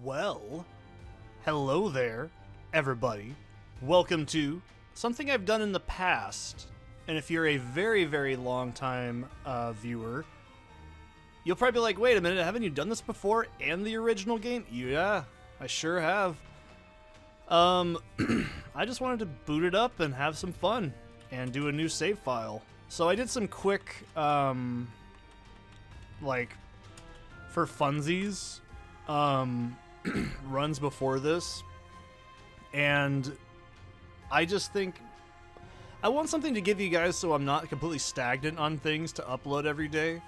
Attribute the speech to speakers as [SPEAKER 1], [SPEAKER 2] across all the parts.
[SPEAKER 1] Well, hello there, everybody. Welcome to something I've done in the past. And if you're a very, very long time viewer, you'll probably be like, wait a minute, haven't you done this before and the original game? Yeah, I sure have. I just wanted to boot it up and have some fun and do a new save file. So I did some quick, like, for funsies, runs before this. And I just think I want something to give you guys so I'm not completely stagnant on things to upload every day.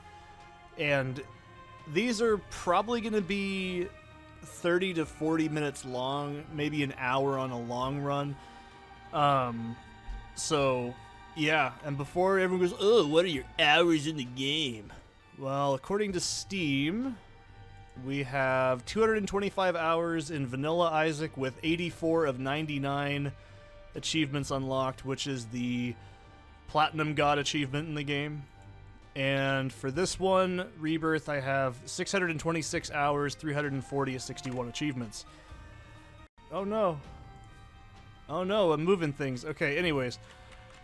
[SPEAKER 1] And these are probably going to be 30 to 40 minutes long, maybe an hour on a long run. So, yeah. And before everyone goes, oh, what are your hours in the game? Well, according to Steam, we have 225 hours in Vanilla Isaac with 84 of 99 achievements unlocked, which is the Platinum God achievement in the game. And for this one, Rebirth, I have 626 hours, 340 of 61 achievements. Oh no. Oh no, I'm moving things. Okay, anyways,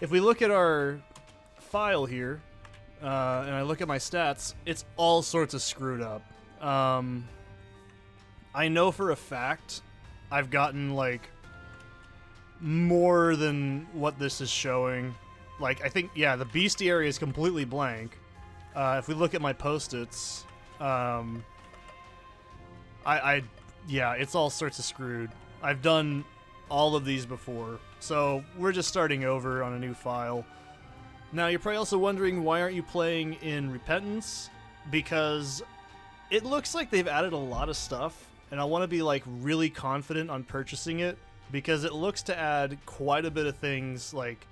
[SPEAKER 1] if we look at our file here, and I look at my stats, it's all sorts of screwed up. I know for a fact I've gotten, like, more than what this is showing. Like, I think, yeah, the bestiary is completely blank. If we look at my post-its, yeah, it's all sorts of screwed. I've done all of these before, so we're just starting over on a new file. Now, you're probably also wondering, why aren't you playing in Repentance? Because it looks like they've added a lot of stuff, and I want to be, like, really confident on purchasing it, because it looks to add quite a bit of things, like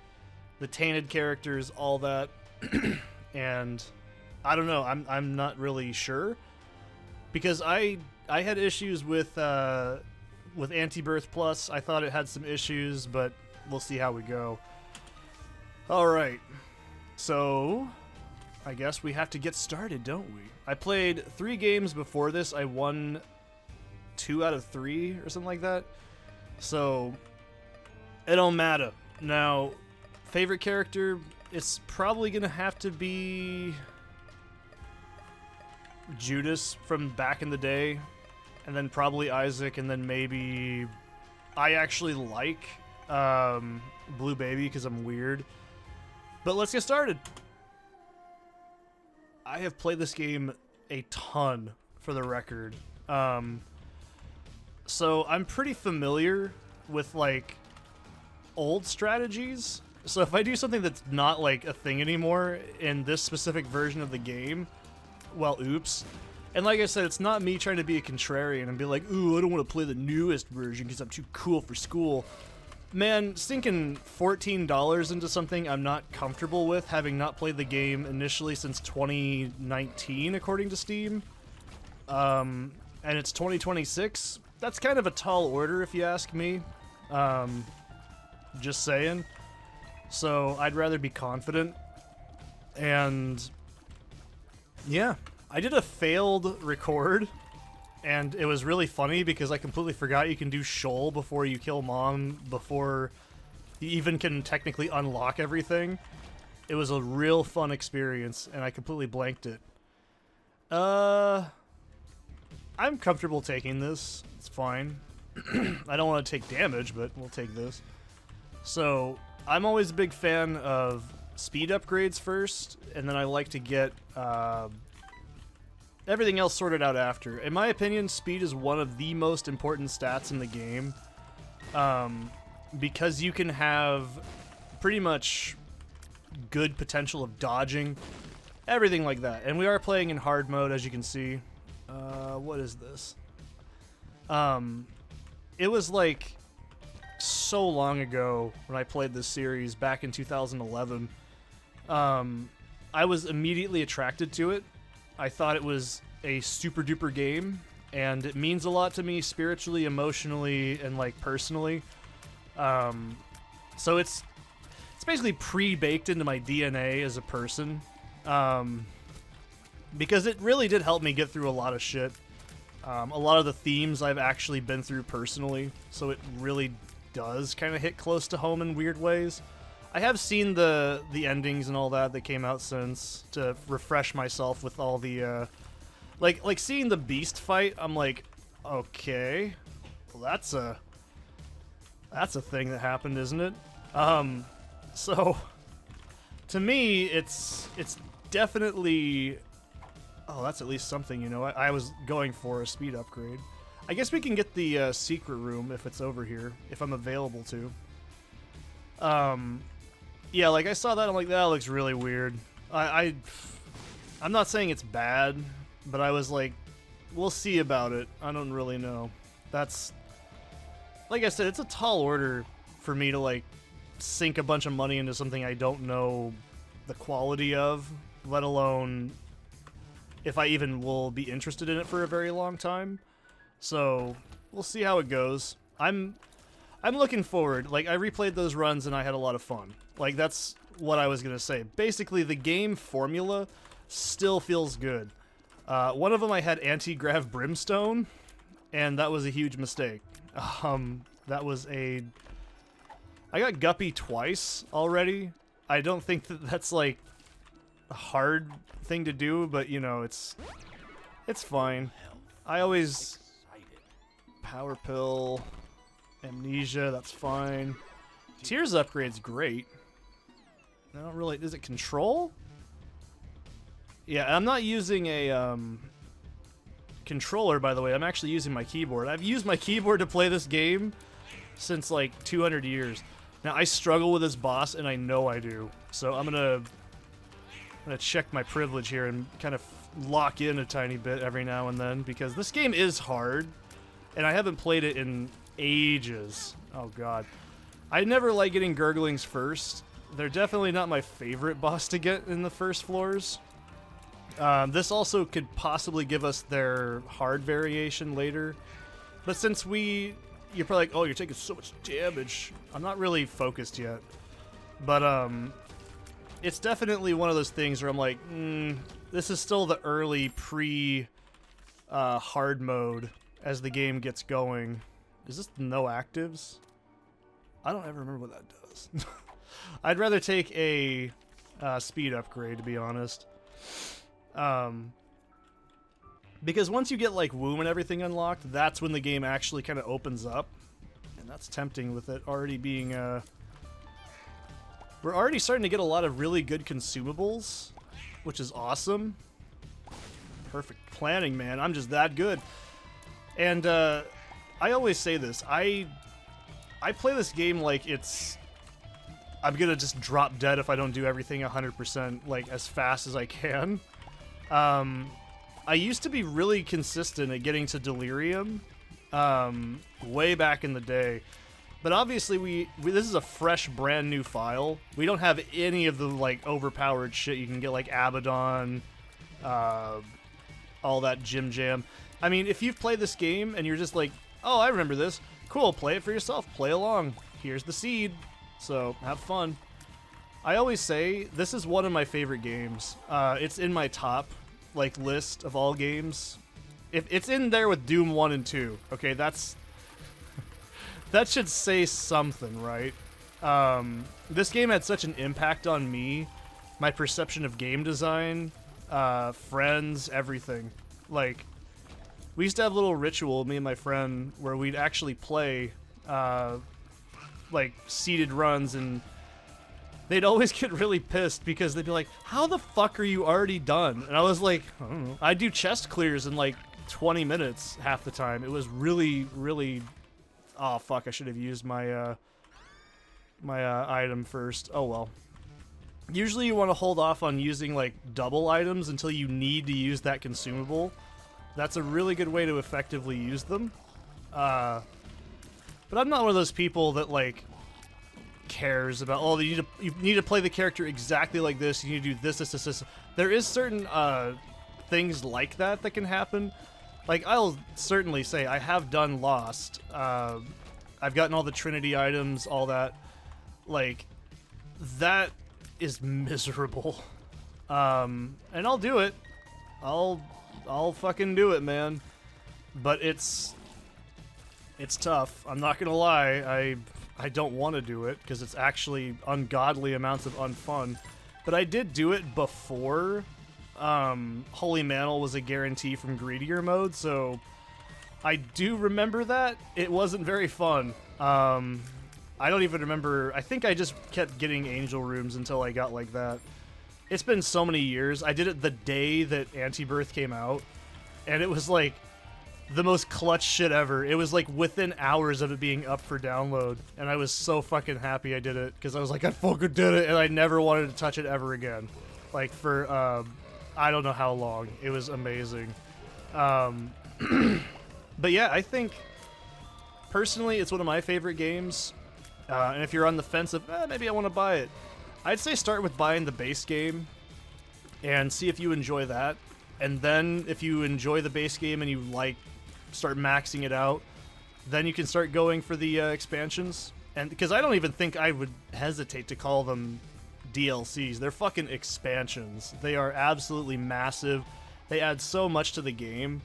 [SPEAKER 1] the tainted characters, all that, and I don't know, I'm not really sure, because I had issues with Afterbirth Plus. I thought it had some issues, but we'll see how we go. Alright, so I guess we have to get started, don't we? I played 3 games before this. I won 2 out of 3 or something like that. So it don't matter. Now, favorite character, it's probably gonna have to be Judas from back in the day, and then probably Isaac, and then maybe I actually like Blue Baby because I'm weird. But let's get started. I have played this game a ton, for the record. So I'm pretty familiar with, like, old strategies. So if I do something that's not, like, a thing anymore in this specific version of the game, well, oops. And like I said, it's not me trying to be a contrarian and be like, ooh, I don't want to play the newest version because I'm too cool for school. Man, sinking $14 into something I'm not comfortable with, having not played the game initially since 2019, according to Steam, and it's 2026, that's kind of a tall order if you ask me. Just saying. So I'd rather be confident. And yeah, I did a failed record, and it was really funny because I completely forgot you can do Shoal before you kill Mom, before you even can technically unlock everything. It was a real fun experience, and I completely blanked it. I'm comfortable taking this. It's fine. I don't want to take damage, but we'll take this. So, I'm always a big fan of speed upgrades first, and then I like to get everything else sorted out after. In my opinion, speed is one of the most important stats in the game, because you can have pretty much good potential of dodging, everything like that. And we are playing in hard mode, as you can see. What is this? It was like so long ago when I played this series back in 2011. I was immediately attracted to it. I thought it was a super duper game, and it means a lot to me spiritually, emotionally, and, like, personally. So it's basically pre-baked into my DNA as a person. Because it really did help me get through a lot of shit. A lot of the themes I've actually been through personally, so it really does kind of hit close to home in weird ways. I have seen the endings and all that came out since to refresh myself with all the like seeing the beast fight. I'm like, okay, well that's a thing that happened, isn't it? So to me, it's definitely. Oh, that's at least something, you know. I was going for a speed upgrade. I guess we can get the secret room if it's over here, if I'm available to. Yeah, like I saw that, I'm like, that looks really weird. I'm not saying it's bad, but I was like, we'll see about it. I don't really know. That's, like I said, it's a tall order for me to like sink a bunch of money into something I don't know the quality of, let alone if I even will be interested in it for a very long time. So we'll see how it goes. I'm looking forward. Like, I replayed those runs and I had a lot of fun. Like, that's what I was gonna say. Basically, the game formula still feels good. One of them I had anti-grav brimstone, and that was a huge mistake. That was I got guppy twice already. I don't think that's like a hard thing to do, but you know, it's fine. I always power pill, amnesia, that's fine. Tears upgrade's great. I don't really, is it control? Yeah, I'm not using a controller, by the way. I'm actually using my keyboard. I've used my keyboard to play this game since like 200 years. Now I struggle with this boss, and I know I do. So I'm gonna check my privilege here and kind of lock in a tiny bit every now and then, because this game is hard, and I haven't played it in ages. Oh god. I never like getting gurglings first. They're definitely not my favorite boss to get in the first floors. This also could possibly give us their hard variation later. But since you're probably like, oh, you're taking so much damage. I'm not really focused yet. But, it's definitely one of those things where I'm like, this is still the early hard mode as the game gets going. Is this no actives? I don't ever remember what that does. I'd rather take a speed upgrade, to be honest. Because once you get like womb and everything unlocked, that's when the game actually kind of opens up. And that's tempting with it already being we're already starting to get a lot of really good consumables, which is awesome. Perfect planning, man. I'm just that good. And I always say this. I play this game like I'm gonna just drop dead if I don't do everything 100% like as fast as I can. I used to be really consistent at getting to Delirium way back in the day. But obviously this is a fresh, brand new file. We don't have any of the like overpowered shit you can get, like Abaddon, all that Jim Jam. I mean, if you've played this game and you're just like, oh, I remember this, cool, play it for yourself, play along. Here's the seed, so have fun. I always say this is one of my favorite games. It's in my top like list of all games. If it's in there with Doom 1 and 2, okay, that should say something, right? This game had such an impact on me, my perception of game design, friends, everything. Like, we used to have a little ritual, me and my friend, where we'd actually play, like, seeded runs, and they'd always get really pissed because they'd be like, how the fuck are you already done? And I was like, I don't know. I'd do chest clears in, like, 20 minutes half the time. It was really, really... Oh, fuck, I should have used my, item first. Oh, well. Usually you want to hold off on using, like, double items until you need to use that consumable. That's a really good way to effectively use them. But I'm not one of those people that, like, cares about, oh, you need to play the character exactly like this, you need to do this, this, this, this. There is certain, things like that can happen. Like, I'll certainly say I have done Lost. I've gotten all the Trinity items, all that. Like, that is miserable. And I'll do it. I'll fucking do it, man. but it's tough. I'm not gonna lie. I don't want to do it because it's actually ungodly amounts of unfun. But I did do it before Holy Mantle was a guarantee from Greedier mode, so I do remember that. It wasn't very fun. I don't even remember. I think I just kept getting angel rooms until I got like that. It's been so many years. I did it the day that Afterbirth came out, and it was like the most clutch shit ever. It was like within hours of it being up for download, and I was so fucking happy I did it because I was like, I fucking did it, and I never wanted to touch it ever again. Like for I don't know how long. It was amazing. But yeah, I think personally it's one of my favorite games. And if you're on the fence of maybe I want to buy it, I'd say start with buying the base game and see if you enjoy that. And then if you enjoy the base game and you start maxing it out, then you can start going for the expansions. And because I don't even think I would hesitate to call them DLCs. They're fucking expansions. They are absolutely massive. They add so much to the game.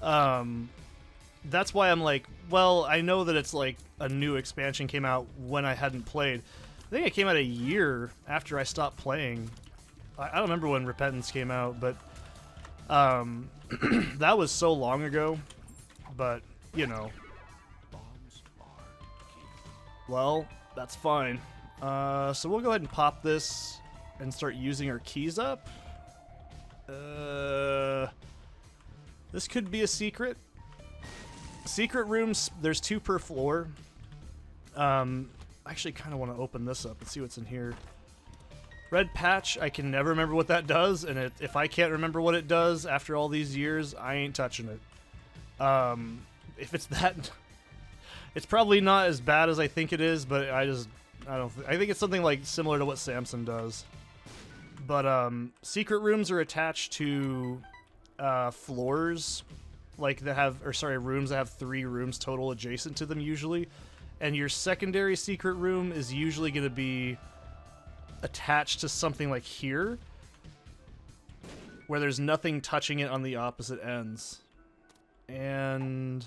[SPEAKER 1] That's why I'm like, well, I know that it's like a new expansion came out when I hadn't played. I think it came out a year after I stopped playing. I don't remember when Repentance came out, but that was so long ago. But, you know. Well, that's fine. So we'll go ahead and pop this and start using our keys up. This could be a secret. Secret rooms, there's 2 per floor. I actually kind of want to open this up and see what's in here. Red patch, I can never remember what that does, and if I can't remember what it does after all these years, I ain't touching it. If it's that, it's probably not as bad as I think it is, but I think it's something like similar to what Samson does. But secret rooms are attached to floors, like rooms that have 3 rooms total adjacent to them usually, and your secondary secret room is usually going to be attached to something like here, where there's nothing touching it on the opposite ends. And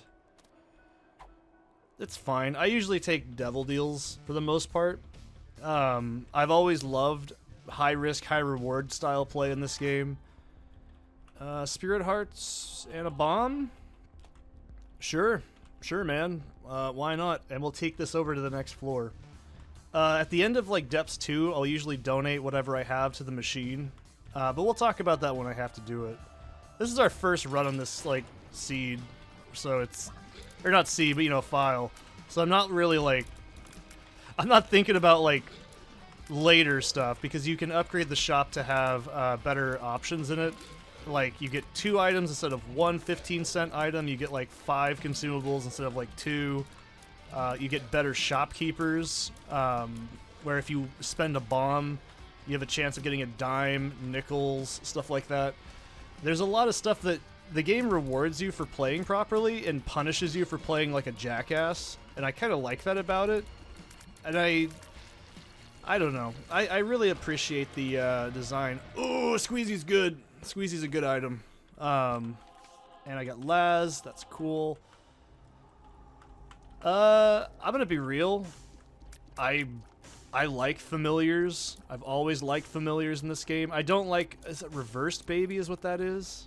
[SPEAKER 1] it's fine. I usually take devil deals for the most part. I've always loved high risk, high reward style play in this game. Spirit Hearts and a bomb? Sure, man. Why not? And we'll take this over to the next floor. At the end of like Depths 2, I'll usually donate whatever I have to the machine. But we'll talk about that when I have to do it. This is our first run on this like seed, so it's, or not seed, but you know, file. So I'm not really like, I'm not thinking about like later stuff, because you can upgrade the shop to have better options in it. Like, you get 2 items instead of 1 15-cent item. You get like 5 consumables instead of like 2. You get better shopkeepers, where if you spend a bomb, you have a chance of getting a dime, nickels, stuff like that. There's a lot of stuff that the game rewards you for playing properly and punishes you for playing like a jackass, and I kind of like that about it. And I don't know. I really appreciate the design. Ooh, Squeezy's good. Squeezy's a good item. And I got Laz. That's cool. I'm gonna be real. I like familiars. I've always liked familiars in this game. I don't like... Is it Reversed Baby is what that is?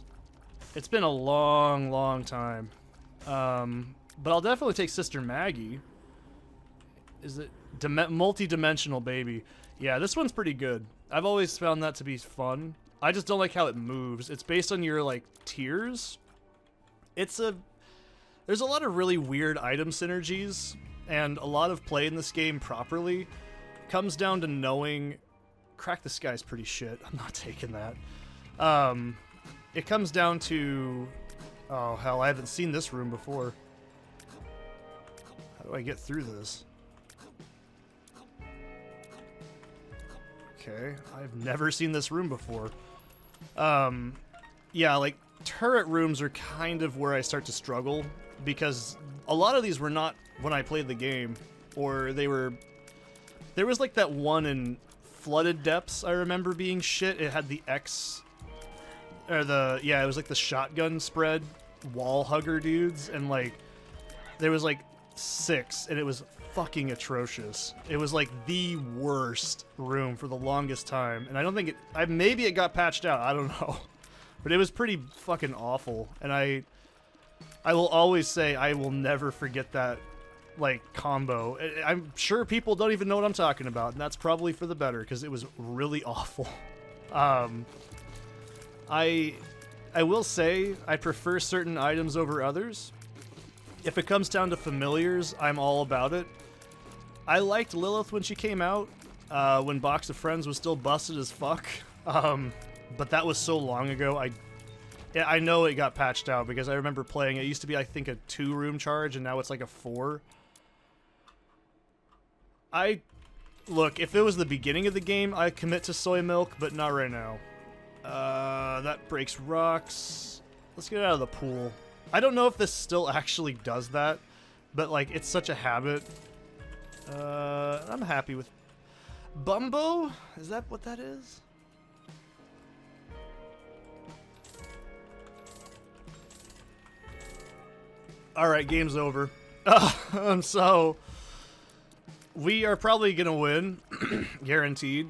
[SPEAKER 1] It's been a long time. But I'll definitely take Sister Maggie. Is it... Multi-dimensional Baby. Yeah, this one's pretty good. I've always found that to be fun. I just don't like how it moves. It's based on your, like, tiers. There's a lot of really weird item synergies, and a lot of play in this game properly comes down to knowing... Crack the Sky's pretty shit. I'm not taking that. It comes down to... Oh, hell, I haven't seen this room before. How do I get through this? Okay, I've never seen this room before. Yeah, like, turret rooms are kind of where I start to struggle, because a lot of these were not when I played the game, or they were... There was like that one in Flooded Depths I remember being shit. It had the X... Or the... Yeah, it was like the shotgun spread, wall hugger dudes, and like there was like 6, and it was fucking atrocious. It was like the worst room for the longest time, and I don't think it. Maybe it got patched out. I don't know, but it was pretty fucking awful. And I will always say I will never forget that like combo. I'm sure people don't even know what I'm talking about, and that's probably for the better because it was really awful. I will say I prefer certain items over others. If it comes down to familiars, I'm all about it. I liked Lilith when she came out, when Box of Friends was still busted as fuck. But that was so long ago. I know it got patched out because I remember playing. It used to be, I think, a 2-room charge, and now it's like a 4. Look, if it was the beginning of the game, I'd commit to soy milk, but not right now. That breaks rocks. Let's get out of the pool. I don't know if this still actually does that, but like it's such a habit. I'm happy with Bumbo? Is that what that is? Alright, game's over. So we are probably gonna win. Guaranteed.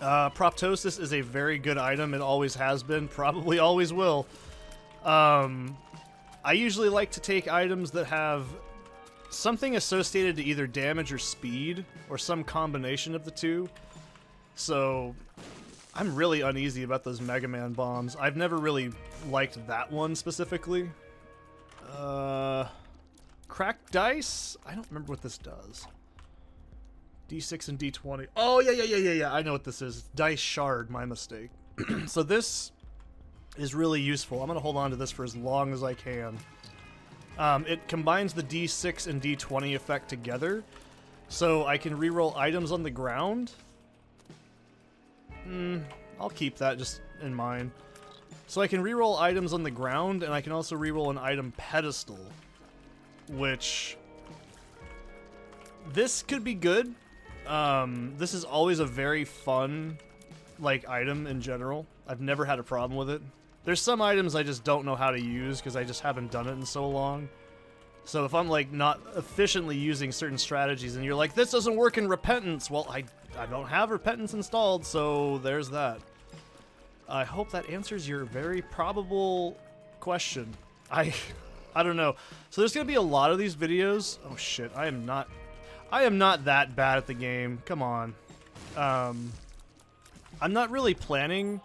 [SPEAKER 1] Proptosis is a very good item. It always has been. Probably always will. I usually like to take items that have something associated to either damage or speed, or some combination of the two. So I'm really uneasy about those Mega Man bombs. I've never really liked that one specifically. Cracked dice? I don't remember what this does. D6 and D20. Oh, yeah. I know what this is. Dice shard, my mistake. So this is really useful. I'm going to hold on to this for as long as I can. It combines the D6 and D20 effect together, so I can reroll items on the ground. I'll keep that just in mind. So I can reroll items on the ground, and I can also reroll an item pedestal, which... This could be good. This is always a very fun, like, item in general. I've never had a problem with it. There's some items I just don't know how to use because I just haven't done it in so long. So if I'm like not efficiently using certain strategies and you're like, this doesn't work in Repentance, well, I don't have Repentance installed, so there's that. I hope that answers your very probable question. I don't know. So there's gonna be a lot of these videos. Oh shit, I am not that bad at the game. Come on. I'm not really planning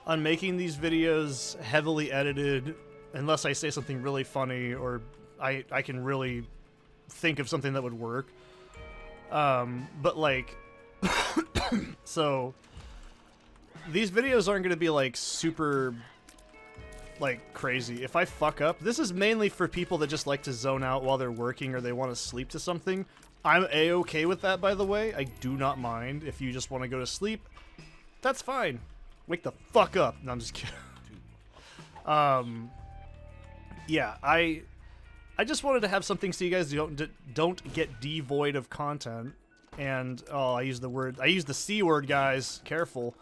[SPEAKER 1] on making these videos heavily edited unless I say something really funny or I can really think of something that would work. But like, so these videos aren't going to be like super like crazy. If I fuck up, this is mainly for people that just like to zone out while they're working or they want to sleep to something. I'm A-okay with that, by the way. I do not mind if you just want to go to sleep. That's fine. Wake the fuck up. No, I'm just kidding. Yeah, I just wanted to have something so you guys don't get devoid of content. And oh, I used the C word, guys. Careful.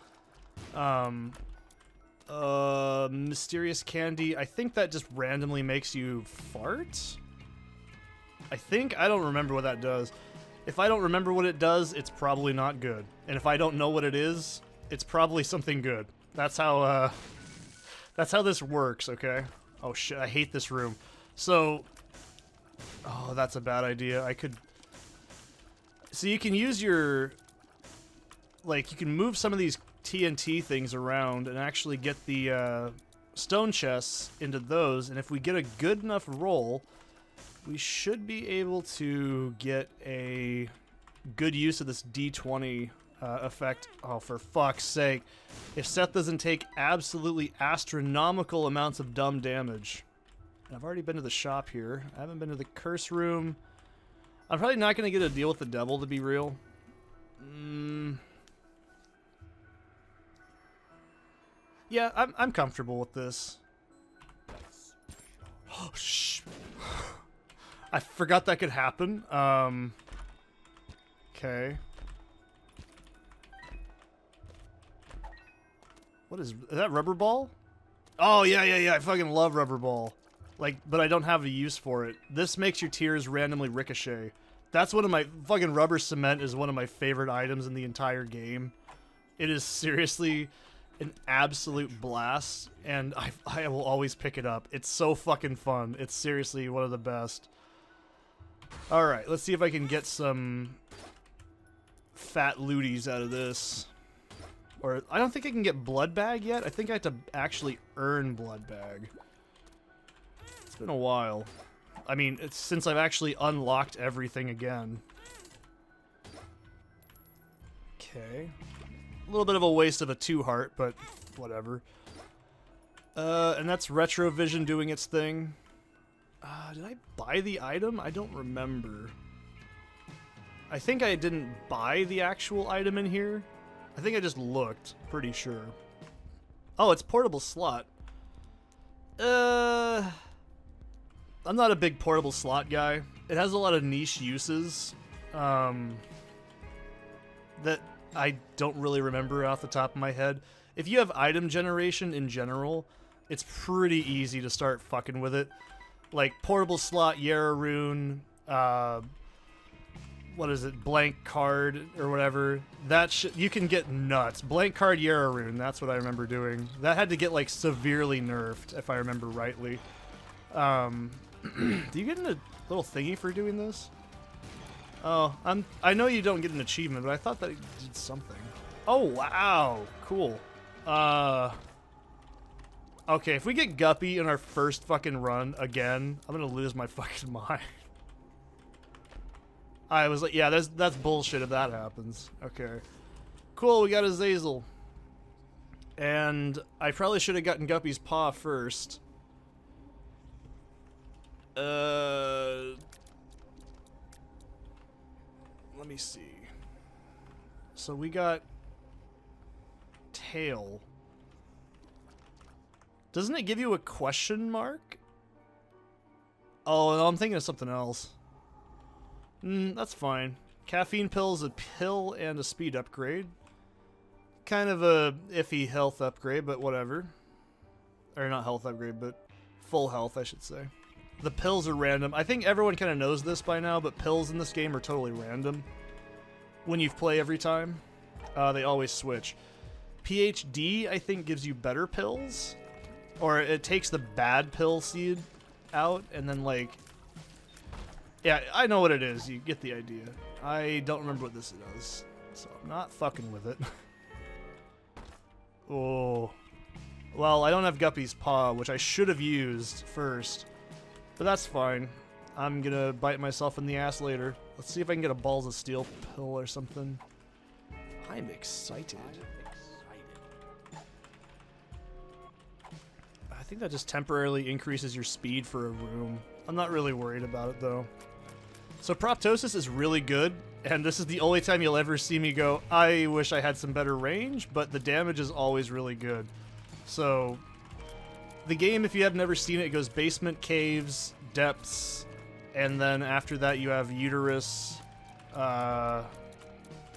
[SPEAKER 1] Mysterious candy. I think that just randomly makes you fart. I don't remember what that does. If I don't remember what it does, it's probably not good. And if I don't know what it is, it's probably something good. That's how this works, okay? Oh shit, I hate this room. So, oh, that's a bad idea. So you can use your, like, you can move some of these TNT things around and actually get the stone chests into those, and if we get a good enough roll, we should be able to get a good use of this D20 effect. Oh, for fuck's sake. If Seth doesn't take absolutely astronomical amounts of dumb damage. And I've already been to the shop here. I haven't been to the curse room. I'm probably not going to get a deal with the devil, to be real. Yeah, I'm comfortable with this. Oh, shh. I forgot that could happen. Okay. What is that, rubber ball? Oh, yeah. I fucking love Rubber Ball. Like, but I don't have a use for it. This makes your tears randomly ricochet. That's one of my... Fucking Rubber Cement is one of my favorite items in the entire game. It is seriously an absolute blast, and I will always pick it up. It's so fucking fun. It's seriously one of the best. Alright, let's see if I can get some fat looties out of this. Or, I don't think I can get Blood Bag yet. I think I have to actually earn Blood Bag. It's been a while. I mean, it's since I've actually unlocked everything again. Okay. A little bit of a waste of a 2-heart, but whatever. And that's Retrovision doing its thing. Did I buy the item? I don't remember. I think I didn't buy the actual item in here. I think I just looked, pretty sure. Oh, it's portable slot. I'm not a big portable slot guy. It has a lot of niche uses that I don't really remember off the top of my head. If you have item generation in general, it's pretty easy to start fucking with it. Like portable slot, Yara Rune, what is it, blank card or whatever. That you can get nuts. Blank card Yara Rune, that's what I remember doing. That had to get like severely nerfed, if I remember rightly. Do you get a little thingy for doing this? Oh, I know you don't get an achievement, but I thought that it did something. Oh, wow. Cool. Okay, if we get Guppy in our first fucking run again, I'm gonna lose my fucking mind. I was like, yeah, that's bullshit if that happens. Okay. Cool, we got a Zazel. And I probably should have gotten Guppy's paw first. Let me see. So we got tail. Doesn't it give you a question mark? Oh, no, I'm thinking of something else. That's fine. Caffeine pills, a pill, and a speed upgrade. Kind of a iffy health upgrade, but whatever. Or not health upgrade, but full health, I should say. The pills are random. I think everyone kind of knows this by now, but pills in this game are totally random. When you play every time, they always switch. PhD, I think, gives you better pills. Or it takes the bad pill seed out, and then, like... Yeah, I know what it is. You get the idea. I don't remember what this does, so I'm not fucking with it. Oh. Well, I don't have Guppy's paw, which I should have used first. But that's fine. I'm gonna bite myself in the ass later. Let's see if I can get a Balls of Steel pill or something. I'm excited. I think that just temporarily increases your speed for a room. I'm not really worried about it, though. So Proptosis is really good, and this is the only time you'll ever see me go, I wish I had some better range, but the damage is always really good. So... the game, if you have never seen it, it goes basement, caves, depths, and then after that you have uterus, and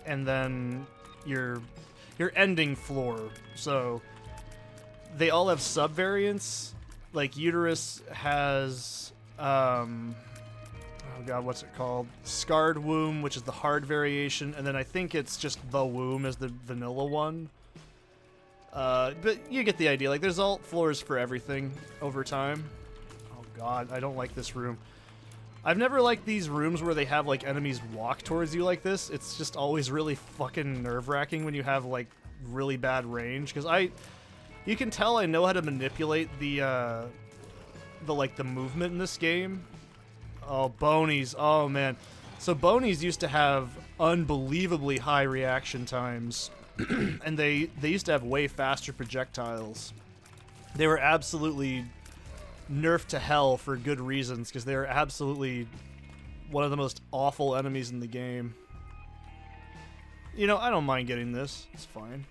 [SPEAKER 1] then your ending floor. So they all have sub-variants. Like uterus has, oh god, what's it called? Scarred Womb, which is the hard variation, and then I think it's just the Womb as the vanilla one. But you get the idea. Like, there's alt floors for everything over time. Oh god, I don't like this room. I've never liked these rooms where they have, like, enemies walk towards you like this. It's just always really fucking nerve-wracking when you have, like, really bad range. Because you can tell I know how to manipulate the movement in this game. Oh, Bonies. Oh, man. So Bonies used to have unbelievably high reaction times. And they used to have way faster projectiles. They were absolutely nerfed to hell for good reasons, because they were absolutely one of the most awful enemies in the game. You know, I don't mind getting this. It's fine.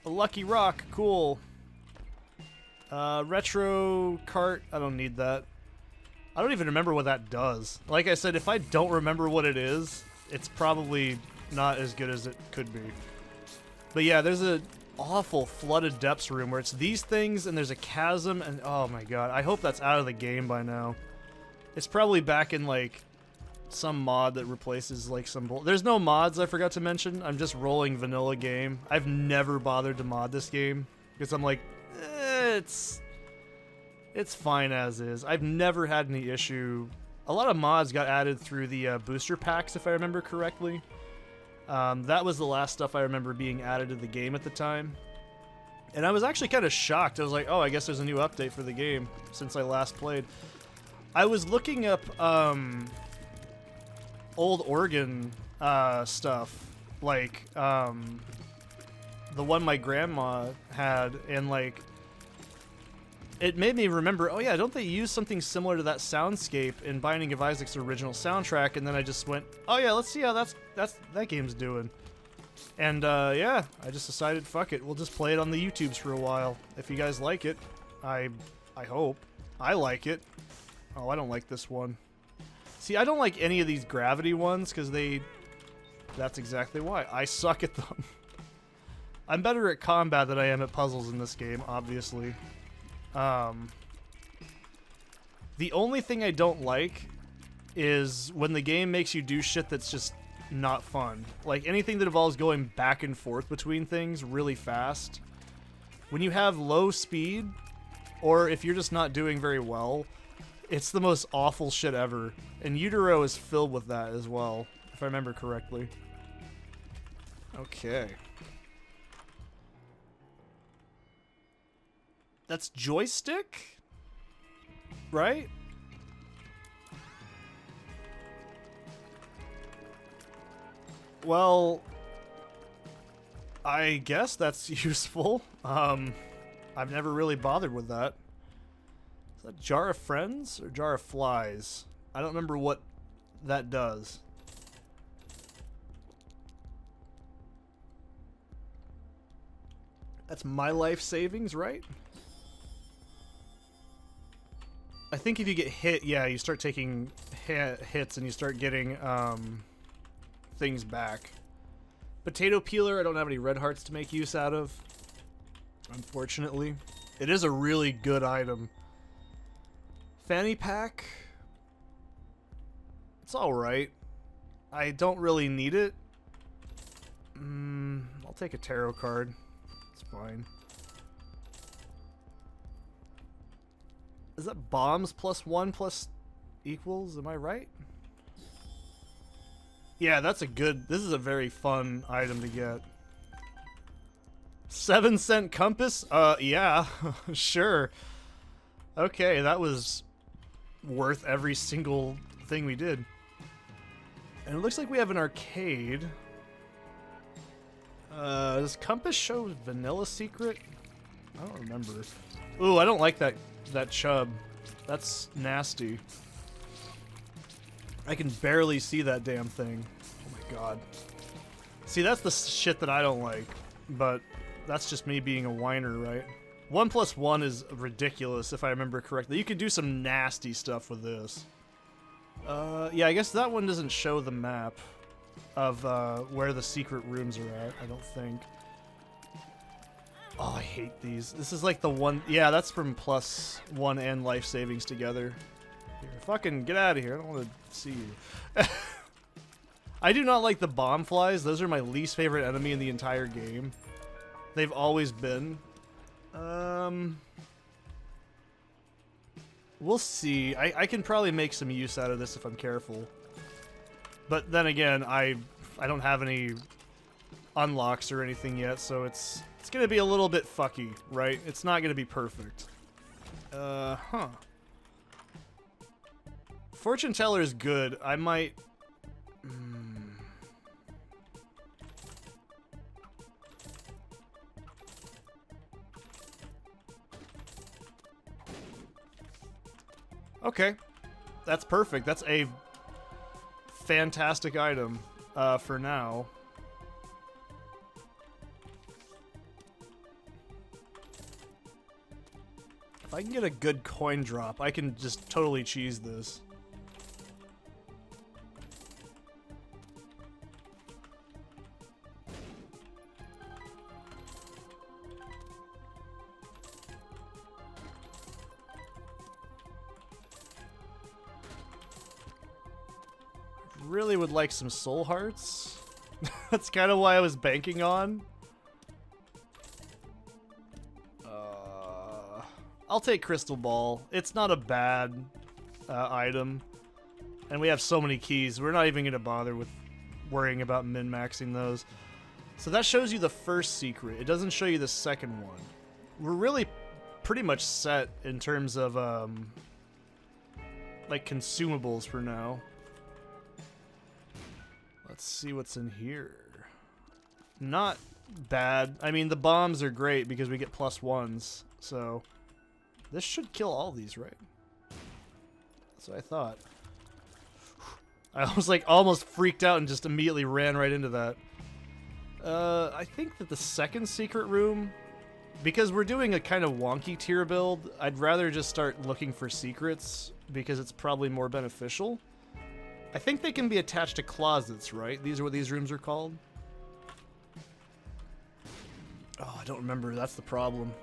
[SPEAKER 1] A Lucky Rock, cool. Retro cart, I don't need that. I don't even remember what that does. Like I said, if I don't remember what it is, it's probably not as good as it could be. But yeah, there's a awful flooded depths room where it's these things and there's a chasm and oh my god, I hope that's out of the game by now. It's probably back in like some mod that replaces like some there's no mods, I forgot to mention. I'm just rolling vanilla game. I've never bothered to mod this game because I'm like, it's fine as is. I've never had any issue. A lot of mods got added through the booster packs, if I remember correctly. That was the last stuff I remember being added to the game at the time. And I was actually kind of shocked. I was like, oh, I guess there's a new update for the game since I last played. I was looking up old organ stuff, like the one my grandma had, and like it made me remember, oh yeah, don't they use something similar to that soundscape in Binding of Isaac's original soundtrack? And then I just went, oh yeah, let's see how that game's doing. And yeah, I just decided, fuck it, we'll just play it on the YouTubes for a while. If you guys like it, I hope. I like it. Oh, I don't like this one. See, I don't like any of these gravity ones because that's exactly why. I suck at them. I'm better at combat than I am at puzzles in this game, obviously. The only thing I don't like is when the game makes you do shit that's just not fun. Like anything that involves going back and forth between things really fast. When you have low speed, or if you're just not doing very well, it's the most awful shit ever. And Utero is filled with that as well, if I remember correctly. Okay. That's joystick? Right? Well, I guess that's useful. I've never really bothered with that. Is that Jar of Friends or Jar of Flies? I don't remember what that does. That's my life savings, right? I think if you get hit, yeah, you start taking hits and you start getting things back. Potato peeler, I don't have any red hearts to make use out of, unfortunately. It is a really good item. Fanny pack, it's alright. I don't really need it. I'll take a tarot card. It's fine. Is that bombs +1 plus equals? Am I right? Yeah, that's a good... This is a very fun item to get. 7-cent compass? Yeah. Sure. Okay, that was worth every single thing we did. And it looks like we have an arcade. Does compass show vanilla secret? I don't remember. Ooh, I don't like that chub. That's nasty. I can barely see that damn thing. Oh my god. See, that's the shit that I don't like. But that's just me being a whiner, right? 1 + 1 is ridiculous, if I remember correctly. You can do some nasty stuff with this. Yeah, I guess that one doesn't show the map of where the secret rooms are at, I don't think. Oh, I hate these. This is like the one... Yeah, that's from +1 and life savings together. Here, fucking get out of here. I don't want to see you. I do not like the bomb flies. Those are my least favorite enemy in the entire game. They've always been. We'll see. I can probably make some use out of this if I'm careful. But then again, I don't have any unlocks or anything yet, so it's gonna be a little bit fucky, right? It's not gonna be perfect. Huh. Fortune teller is good. I might... Okay. That's perfect. That's a fantastic item for now. If I can get a good coin drop, I can just totally cheese this. really would like some soul hearts. That's kind of why I was banking on. I'll take Crystal Ball. It's not a bad item. And we have so many keys, we're not even going to bother with worrying about min-maxing those. So that shows you the first secret. It doesn't show you the second one. We're really pretty much set in terms of like consumables for now. Let's see what's in here. Not bad. I mean, the bombs are great because we get +1s. So this should kill all these, right? That's what I thought. I was like almost freaked out and just immediately ran right into that. I think that the second secret room, because we're doing a kind of wonky tier build, I'd rather just start looking for secrets because it's probably more beneficial. I think they can be attached to closets, right? These are what these rooms are called. Oh, I don't remember. That's the problem.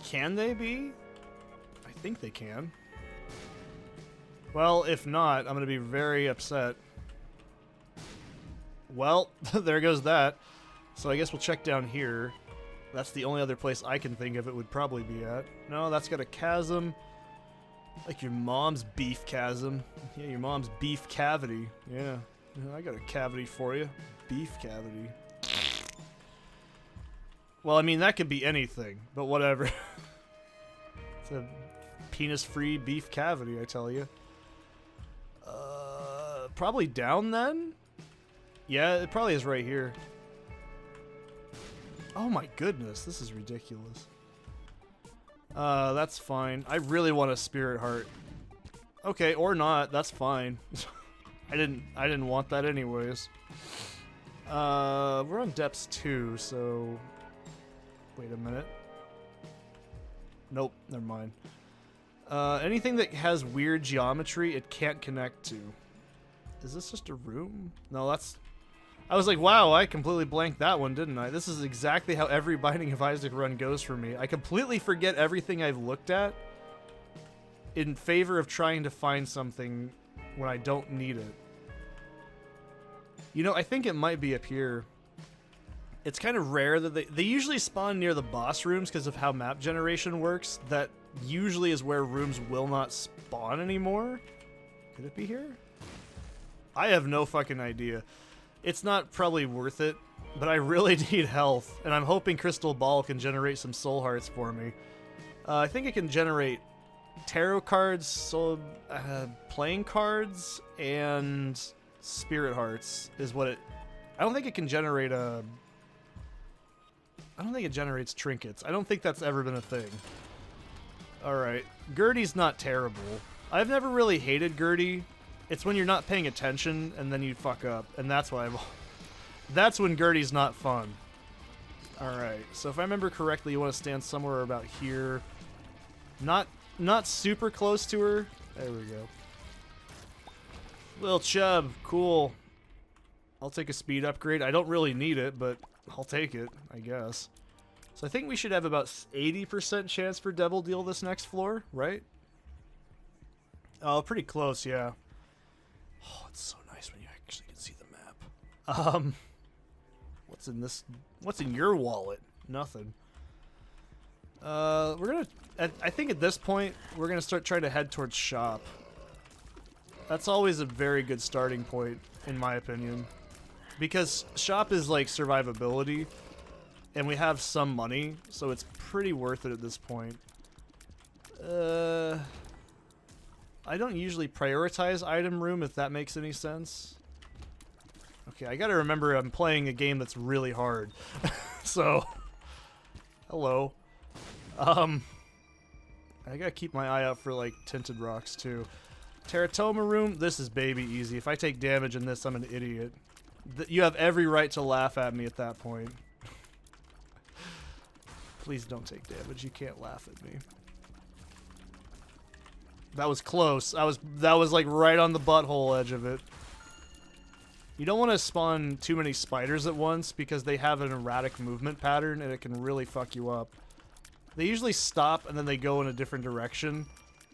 [SPEAKER 1] Can they be? I think they can. Well, if not, I'm going to be very upset. Well, there goes that. So I guess we'll check down here. That's the only other place I can think of it would probably be at. No, that's got a chasm. Like your mom's beef chasm. Yeah, your mom's beef cavity. Yeah, I got a cavity for you. Beef cavity. Well, I mean, that could be anything, but whatever. It's a penis-free beef cavity, I tell you. Probably down then? Yeah, it probably is right here. Oh my goodness, this is ridiculous. That's fine. I really want a spirit heart. Okay, or not, that's fine. I didn't want that anyways. We're on depths 2, so wait a minute. Nope, never mind. Anything that has weird geometry, it can't connect to. Is this just a room? No, that's... I was like, wow, I completely blanked that one, didn't I? This is exactly how every Binding of Isaac run goes for me. I completely forget everything I've looked at in favor of trying to find something when I don't need it. You know, I think it might be up here. It's kind of rare that they usually spawn near the boss rooms because of how map generation works. That usually is where rooms will not spawn anymore. Could it be here? I have no fucking idea. It's not probably worth it, but I really need health, and I'm hoping Crystal Ball can generate some soul hearts for me. I think it can generate tarot cards, playing cards, and spirit hearts is what it... I don't think it can generate a... I don't think it generates trinkets. I don't think that's ever been a thing. Alright, Gertie's not terrible. I've never really hated Gertie. It's when you're not paying attention and then you fuck up, and that's why that's when Gertie's not fun. Alright, so if I remember correctly, you want to stand somewhere about here. Not super close to her. There we go. Lil Chub, cool. I'll take a speed upgrade. I don't really need it, but I'll take it, I guess. So I think we should have about 80% chance for Devil Deal this next floor, right? Oh, pretty close, yeah. Oh, it's so nice when you actually can see the map. What's in this? What's in your wallet? Nothing. We're gonna... I think at this point, we're gonna start trying to head towards shop. That's always a very good starting point, in my opinion. Because shop is like survivability, and we have some money, so it's pretty worth it at this point. I don't usually prioritize item room, if that makes any sense. Okay, I gotta remember I'm playing a game that's really hard. So, hello. I gotta keep my eye out for, like, tinted rocks, too. Teratoma room, this is baby easy. If I take damage in this, I'm an idiot. You have every right to laugh at me at that point. Please don't take damage, you can't laugh at me. That was close. That was like right on the butthole edge of it. You don't want to spawn too many spiders at once because they have an erratic movement pattern and it can really fuck you up. They usually stop and then they go in a different direction.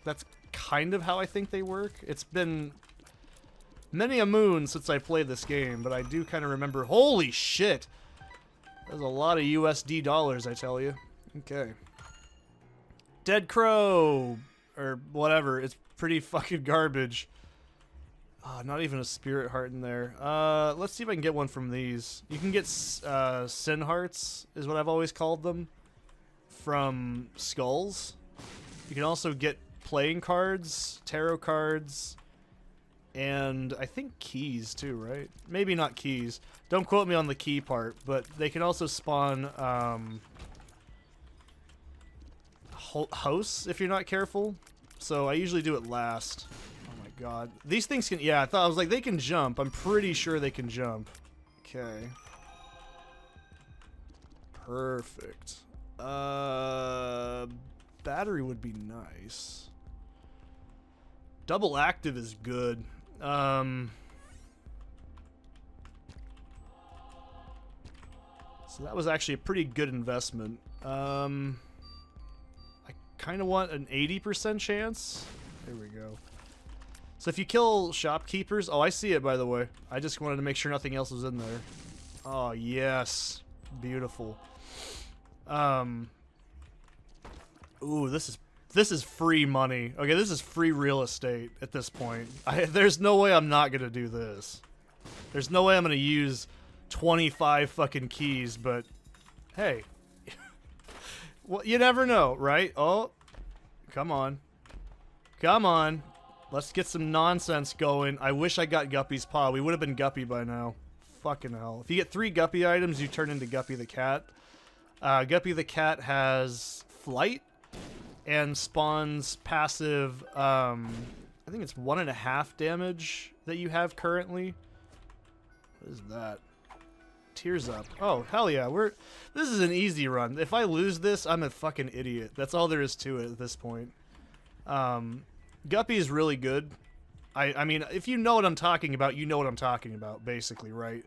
[SPEAKER 1] That's kind of how I think they work. It's been many a moon since I played this game, but I do kind of remember. Holy shit! There's a lot of USD dollars, I tell you. Okay. Dead Crow, or whatever. It's pretty fucking garbage. Oh, not even a spirit heart in there. Let's see if I can get one from these. You can get sin hearts, is what I've always called them, from skulls. You can also get playing cards, tarot cards, and I think keys too, right? Maybe not keys. Don't quote me on the key part, but they can also spawn hosts if you're not careful. So I usually do it last. Oh my god. These things can, yeah, I was like, they can jump. I'm pretty sure they can jump. Okay. Perfect. Battery would be nice. Double active is good. So that was actually a pretty good investment. I kind of want an 80% chance. There we go. So if you kill shopkeepers... Oh, I see it, by the way. I just wanted to make sure nothing else was in there. Oh, yes. Beautiful. Ooh, this is free money. Okay, this is free real estate at this point. There's no way I'm not gonna do this. There's no way I'm gonna use 25 fucking keys, but hey. Well, you never know, right? Oh, come on. Come on. Let's get some nonsense going. I wish I got Guppy's paw. We would have been Guppy by now. Fucking hell. If you get 3 Guppy items, you turn into Guppy the cat. Guppy the cat has flight and spawns passive, I think it's 1.5 damage that you have currently. What is that? Tears up. Oh, hell yeah. This is an easy run. If I lose this, I'm a fucking idiot. That's all there is to it at this point. Guppy is really good. I mean, if you know what I'm talking about, you know what I'm talking about, basically, right?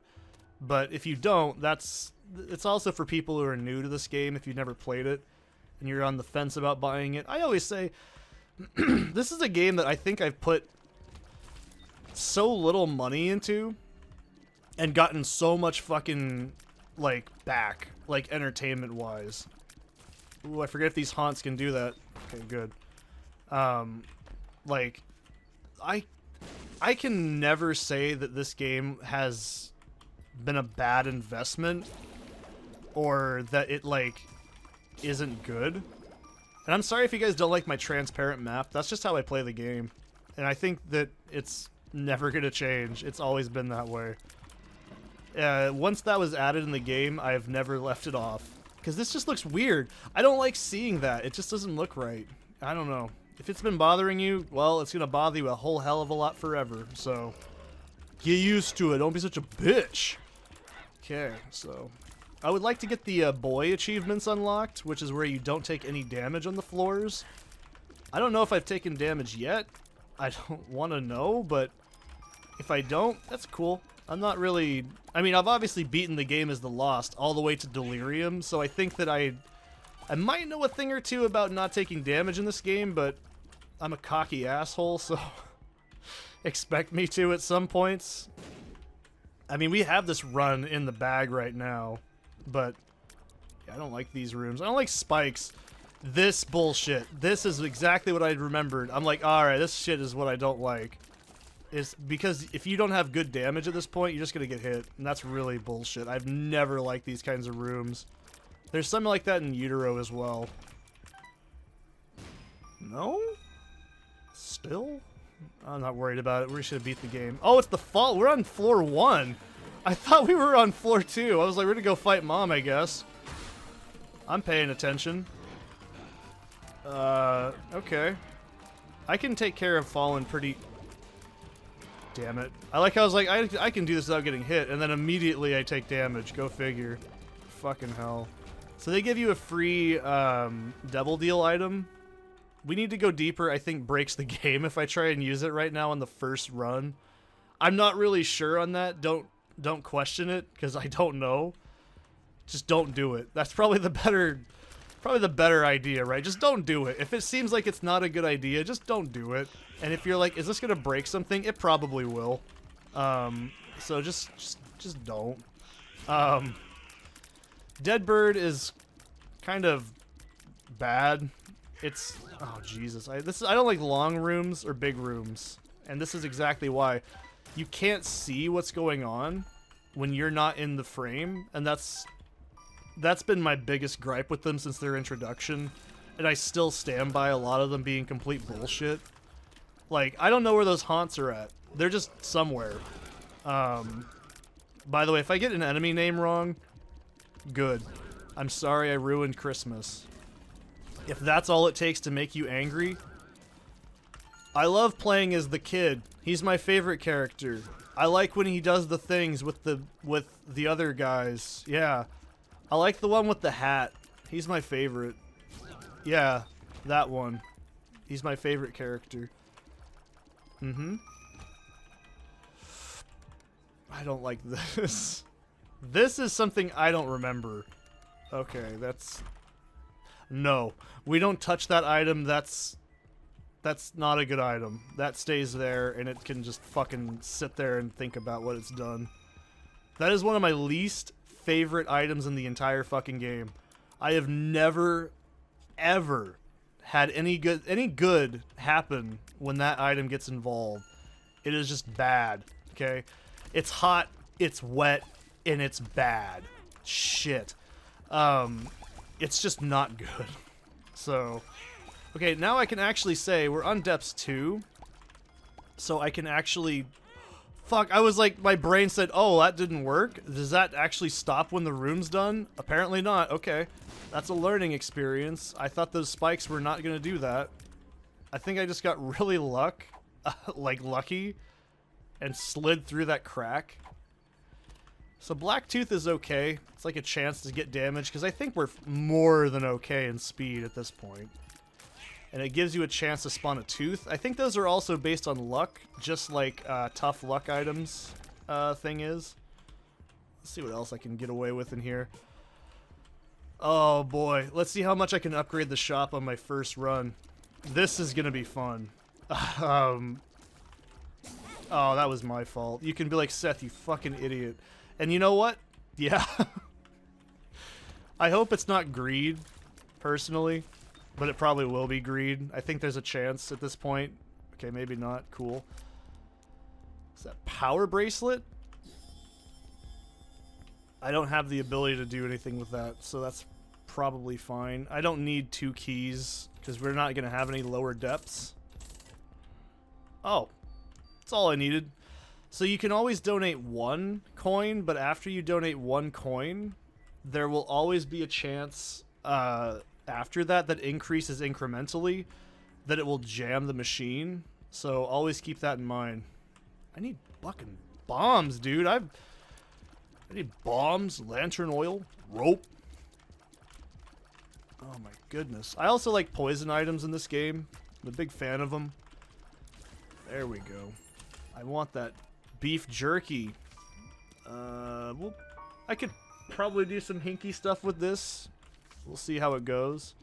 [SPEAKER 1] But if you don't, it's also for people who are new to this game if you've never played it and you're on the fence about buying it. I always say, this is a game that I think I've put so little money into and gotten so much fucking, like, back, like, entertainment-wise. Ooh, I forget if these haunts can do that. Okay, good. Like, I can never say that this game has been a bad investment or that it, like, isn't good. And I'm sorry if you guys don't like my transparent map. That's just how I play the game. And I think that it's never going to change. It's always been that way. Once that was added in the game, I've never left it off. Because this just looks weird. I don't like seeing that. It just doesn't look right. I don't know. If it's been bothering you, well, it's going to bother you a whole hell of a lot forever. So, get used to it. Don't be such a bitch. Okay, so... I would like to get the boy achievements unlocked, which is where you don't take any damage on the floors. I don't know if I've taken damage yet. I don't want to know, but if I don't, that's cool. I'm not really... I mean, I've obviously beaten the game as the Lost all the way to Delirium, so I think that I might know a thing or two about not taking damage in this game, but I'm a cocky asshole, so expect me to at some points. I mean, we have this run in the bag right now. But yeah, I don't like these rooms. I don't like spikes. This bullshit. This is exactly what I remembered. I'm like, alright, this shit is what I don't like. It's because if you don't have good damage at this point, you're just gonna get hit. And that's really bullshit. I've never liked these kinds of rooms. There's something like that in Utero as well. No? Still? I'm not worried about it. We should have beat the game. Oh, it's the fall. We're on floor 1. I thought we were on floor 2. I was like, we're gonna go fight Mom, I guess. I'm paying attention. Okay. I can take care of Fallen pretty... Damn it. I like how I was like, I can do this without getting hit, and then immediately I take damage. Go figure. Fucking hell. So they give you a free, double deal item. We need to go deeper. I think breaks the game if I try and use it right now on the first run. I'm not really sure on that. Don't question it, because I don't know. Just don't do it. That's probably the better idea, right? Just don't do it. If it seems like it's not a good idea, just don't do it. And if you're like, is this gonna break something? It probably will. So just don't. Dead Bird is kind of bad. It's, oh Jesus, I don't like long rooms or big rooms, and this is exactly why. You can't see what's going on when you're not in the frame, and that's been my biggest gripe with them since their introduction, and I still stand by a lot of them being complete bullshit. Like, I don't know where those haunts are at. They're just somewhere. By the way, if I get an enemy name wrong, good. I'm sorry I ruined Christmas. If that's all it takes to make you angry, I love playing as the kid. He's my favorite character. I like when he does the things with the other guys. Yeah. I like the one with the hat. He's my favorite. Yeah, that one. He's my favorite character. Mm-hmm. I don't like this. This is something I don't remember. Okay, that's... No. We don't touch that item. That's not a good item. That stays there, and it can just fucking sit there and think about what it's done. That is one of my least favorite items in the entire fucking game. I have never, ever had any good happen when that item gets involved. It is just bad, okay? It's hot, it's wet, and it's bad. Shit. It's just not good. So, okay, now I can actually say we're on depths 2. So I can actually... Fuck, I was like, my brain said, oh, that didn't work. Does that actually stop when the room's done? Apparently not. Okay. That's a learning experience. I thought those spikes were not going to do that. I think I just got really lucky, and slid through that crack. So Black Tooth is okay. It's like a chance to get damage, because I think we're more than okay in speed at this point. And it gives you a chance to spawn a tooth. I think those are also based on luck, just like tough luck items thing is. Let's see what else I can get away with in here. Oh boy, let's see how much I can upgrade the shop on my first run. This is gonna be fun. Oh, that was my fault. You can be like, Seth, you fucking idiot. And you know what? Yeah. I hope it's not greed, personally. But it probably will be greed. I think there's a chance at this point. Okay, maybe not. Cool. Is that power bracelet? I don't have the ability to do anything with that, so that's probably fine. I don't need 2 keys, because we're not going to have any lower depths. Oh. That's all I needed. So you can always donate 1 coin, but after you donate 1 coin, there will always be a chance... after that increases incrementally, that it will jam the machine. So always keep that in mind. I need fucking bombs, dude. I need bombs, lantern oil, rope. Oh my goodness. I also like poison items in this game. I'm a big fan of them. There we go. I want that beef jerky. Well, I could probably do some hinky stuff with this. We'll see how it goes.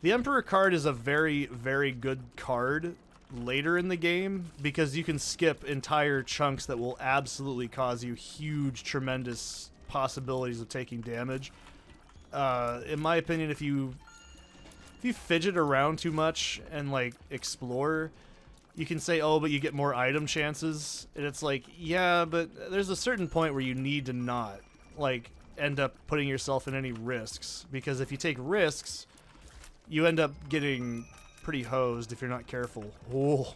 [SPEAKER 1] The Emperor card is a very, very good card later in the game because you can skip entire chunks that will absolutely cause you huge, tremendous possibilities of taking damage. In my opinion, if you fidget around too much and like explore, you can say, oh, but you get more item chances. And it's like, yeah, but there's a certain point where you need to not like end up putting yourself in any risks, because if you take risks, you end up getting pretty hosed if you're not careful. Oh,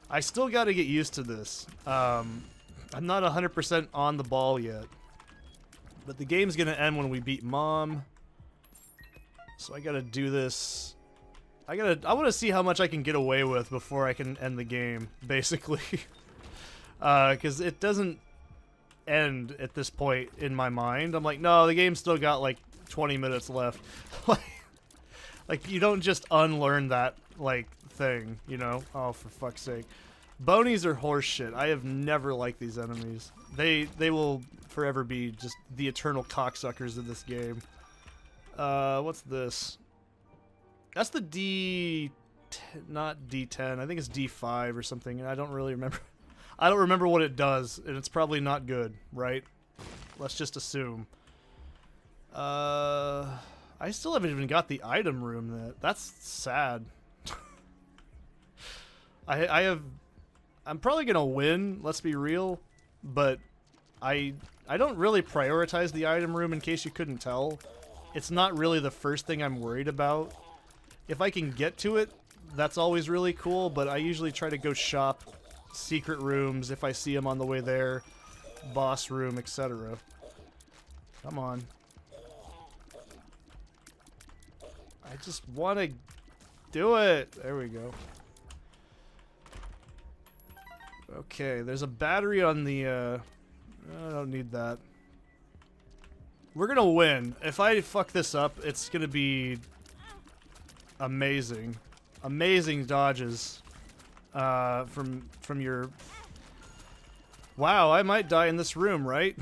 [SPEAKER 1] I still got to get used to this. I'm not 100% on the ball yet, but the game's gonna end when we beat Mom, so I gotta do this. I want to see how much I can get away with before I can end the game, basically. Because it doesn't end at this point in my mind. I'm like, no, the game's still got like 20 minutes left. Like, you don't just unlearn that, like, thing, you know? Oh, for fuck's sake. Bonies are horseshit. I have never liked these enemies. They will forever be just the eternal cocksuckers of this game. What's this? That's the not D10. I think it's D5 or something. I don't really remember. I don't remember what it does, and it's probably not good, right? Let's just assume. I still haven't even got the item room. That's sad. I'm probably gonna win, let's be real, but I don't really prioritize the item room, in case you couldn't tell. It's not really the first thing I'm worried about. If I can get to it, that's always really cool, but I usually try to go shop secret rooms if I see them on the way there, boss room, etc. Come on. I just want to do it. There we go. Okay, there's a battery on the, I don't need that. We're gonna win. If I fuck this up, it's gonna be amazing. Amazing dodges from your... Wow, I might die in this room, right?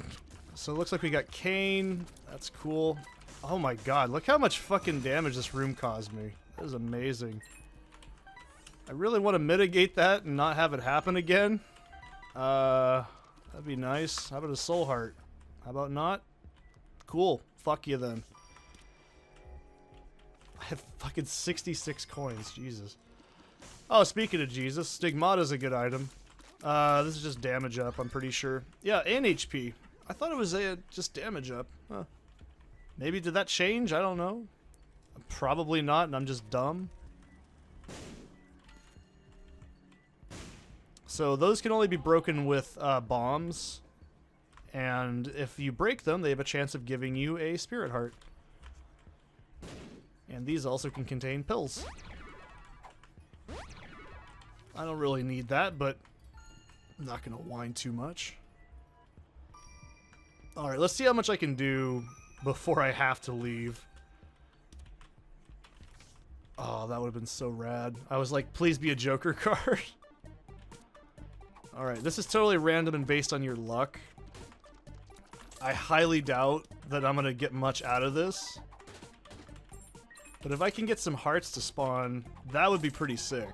[SPEAKER 1] So it looks like we got Kane. That's cool. Oh my god, look how much fucking damage this room caused me. That is amazing. I really want to mitigate that and not have it happen again. That'd be nice. How about a soul heart? How about not? Cool. Fuck you then. I have fucking 66 coins. Jesus. Oh, speaking of Jesus, Stigmata's a good item. This is just damage up, I'm pretty sure. Yeah, and HP. I thought it was just damage up. Huh. Maybe did that change? I don't know. Probably not, and I'm just dumb. So those can only be broken with bombs. And if you break them, they have a chance of giving you a spirit heart. And these also can contain pills. I don't really need that, but I'm not going to whine too much. Alright, let's see how much I can do before I have to leave. Oh, that would have been so rad. I was like, please be a Joker card. Alright, this is totally random and based on your luck. I highly doubt that I'm going to get much out of this. But if I can get some hearts to spawn, that would be pretty sick.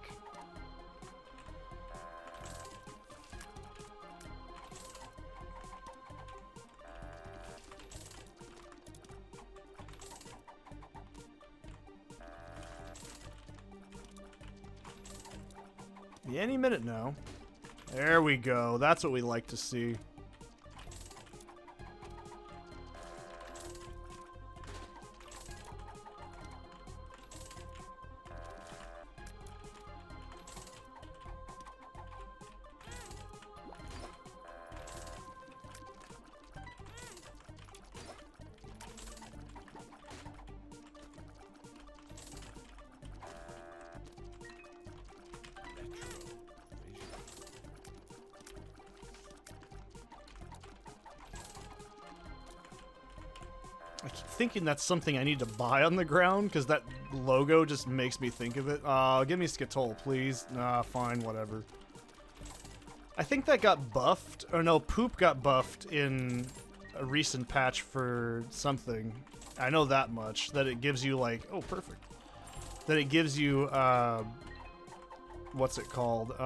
[SPEAKER 1] Be any minute now. There we go. That's what we like to see. I keep thinking that's something I need to buy on the ground, because that logo just makes me think of it. Give me Skittle, please. Nah, fine, whatever. I think that got buffed. Or no, Poop got buffed in a recent patch for something. I know that much. That it gives you, like... Oh, perfect. That it gives you, what's it called?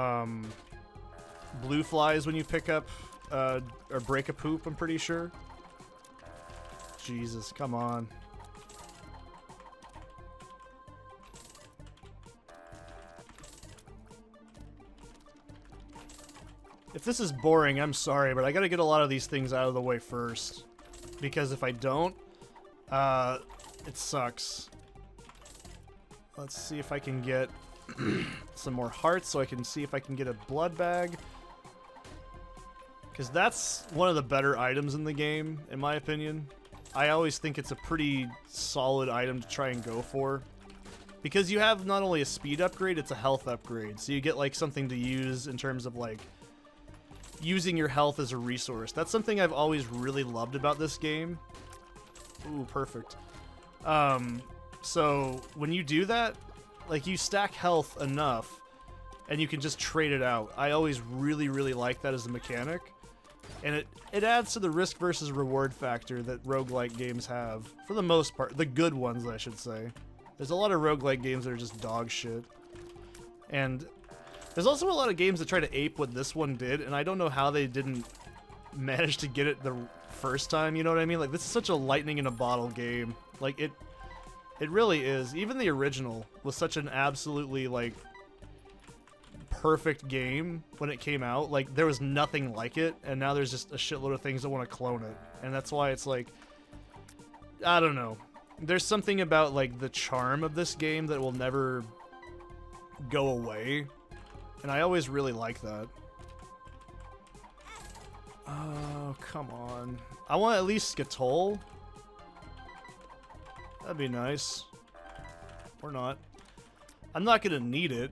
[SPEAKER 1] Blue flies when you pick up, or break a Poop, I'm pretty sure. Jesus, come on. If this is boring, I'm sorry, but I gotta get a lot of these things out of the way first. Because if I don't, it sucks. Let's see if I can get some more hearts so I can see if I can get a blood bag. Because that's one of the better items in the game, in my opinion. I always think it's a pretty solid item to try and go for. Because you have not only a speed upgrade, it's a health upgrade. So you get like something to use in terms of like using your health as a resource. That's something I've always really loved about this game. Ooh, perfect. So when you do that, like you stack health enough and you can just trade it out. I always really, really like that as a mechanic. And it adds to the risk versus reward factor that roguelike games have, for the most part. The good ones, I should say. There's a lot of roguelike games that are just dog shit. And There's also a lot of games that try to ape what this one did, and I don't know how they didn't manage to get it the first time, you know what I mean? Like, this is such a lightning in a bottle game. Like, it really is. Even the original was such an absolutely, like, perfect game when it came out. Like, there was nothing like it, and now there's just a shitload of things that want to clone it. And that's why it's like, I don't know. There's something about, like, the charm of this game that will never go away. And I always really like that. Oh, come on. I want at least Skatol. That'd be nice. Or not. I'm not gonna need it.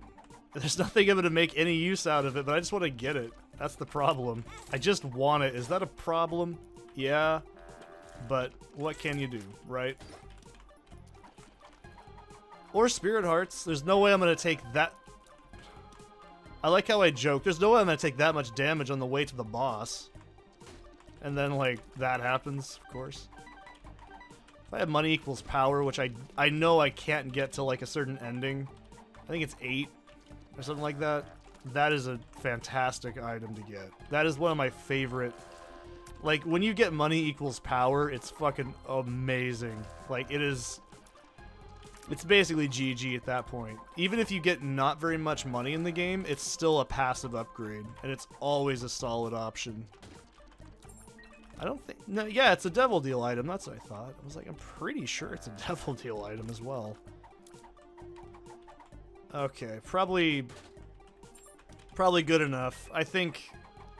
[SPEAKER 1] There's nothing I'm gonna make any use out of it, but I just want to get it. That's the problem. I just want it. Is that a problem? Yeah. But what can you do, right? Or Spirit Hearts. There's no way I'm gonna take that... I like how I joke. There's no way I'm gonna take that much damage on the way to the boss. And then, like, that happens, of course. If I have money equals power, which I know I can't get to, like, a certain ending. I think it's 8 or something like that. That is a fantastic item to get. That is one of my favorite... Like, when you get money equals power, it's fucking amazing. Like, it is... It's basically GG at that point. Even if you get not very much money in the game, it's still a passive upgrade. And it's always a solid option. I don't think... No, yeah, it's a Devil Deal item. That's what I thought. I was like, I'm pretty sure it's a Devil Deal item as well. Okay, probably good enough. I think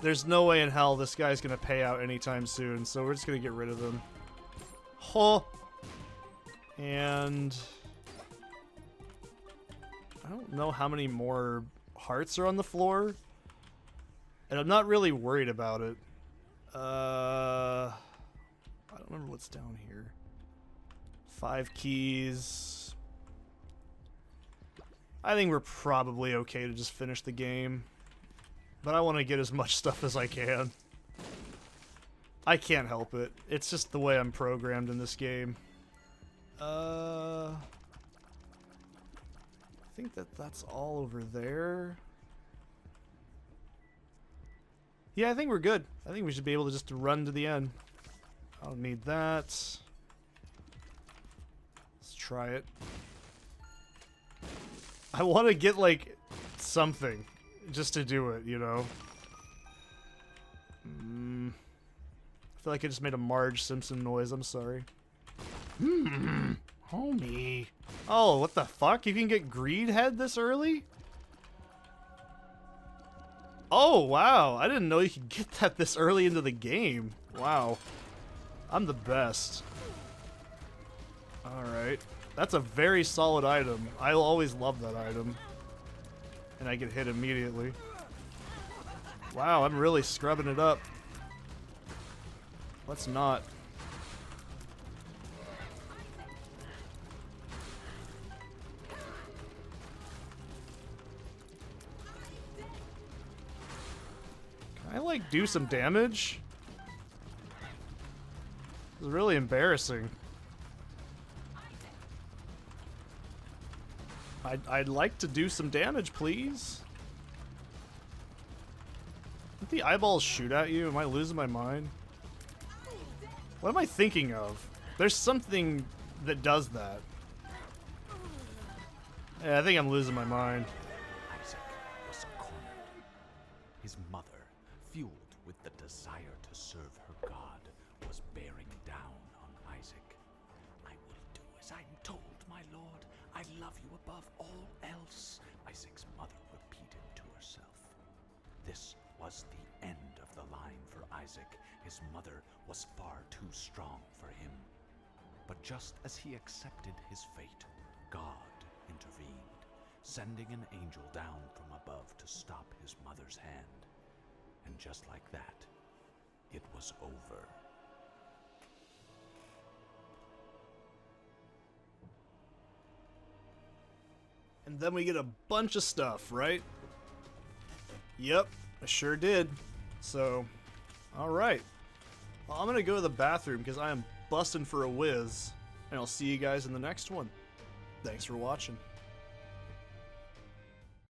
[SPEAKER 1] there's no way in hell this guy's gonna pay out anytime soon, so we're just gonna get rid of him. Huh. And... I don't know how many more hearts are on the floor. And I'm not really worried about it. I don't remember what's down here. 5 keys. I think we're probably okay to just finish the game. But I want to get as much stuff as I can. I can't help it. It's just the way I'm programmed in this game. I think that's all over there. Yeah, I think we're good. I think we should be able to just run to the end. I don't need that. Let's try it. I want to get, like, something just to do it, you know? I feel like I just made a Marge Simpson noise. I'm sorry. Homie. Oh, what the fuck? You can get Greed Head this early? Oh, wow. I didn't know you could get that this early into the game. Wow. I'm the best. Alright. That's a very solid item. I'll always love that item. And I get hit immediately. Wow, I'm really scrubbing it up. Let's not. Can I, like, do some damage? It's really embarrassing. I'd like to do some damage, please. Don't the eyeballs shoot at you? Am I losing my mind? What am I thinking of? There's something that does that. Yeah, I think I'm losing my mind.
[SPEAKER 2] Isaac was cornered. His mother, fueled with the desire to serve her God, was bearing down on Isaac. I will do as I'm told, my lord. I love you above all else, Isaac's mother repeated to herself. This was the end of the line for Isaac. His mother was far too strong for him. But just as he accepted his fate, God intervened, sending an angel down from above to stop his mother's hand. And just like that, it was over.
[SPEAKER 1] And then we get a bunch of stuff, right? Yep, I sure did. So, alright. Well, I'm gonna go to the bathroom because I am busting for a whiz. And I'll see you guys in the next one. Thanks for watching.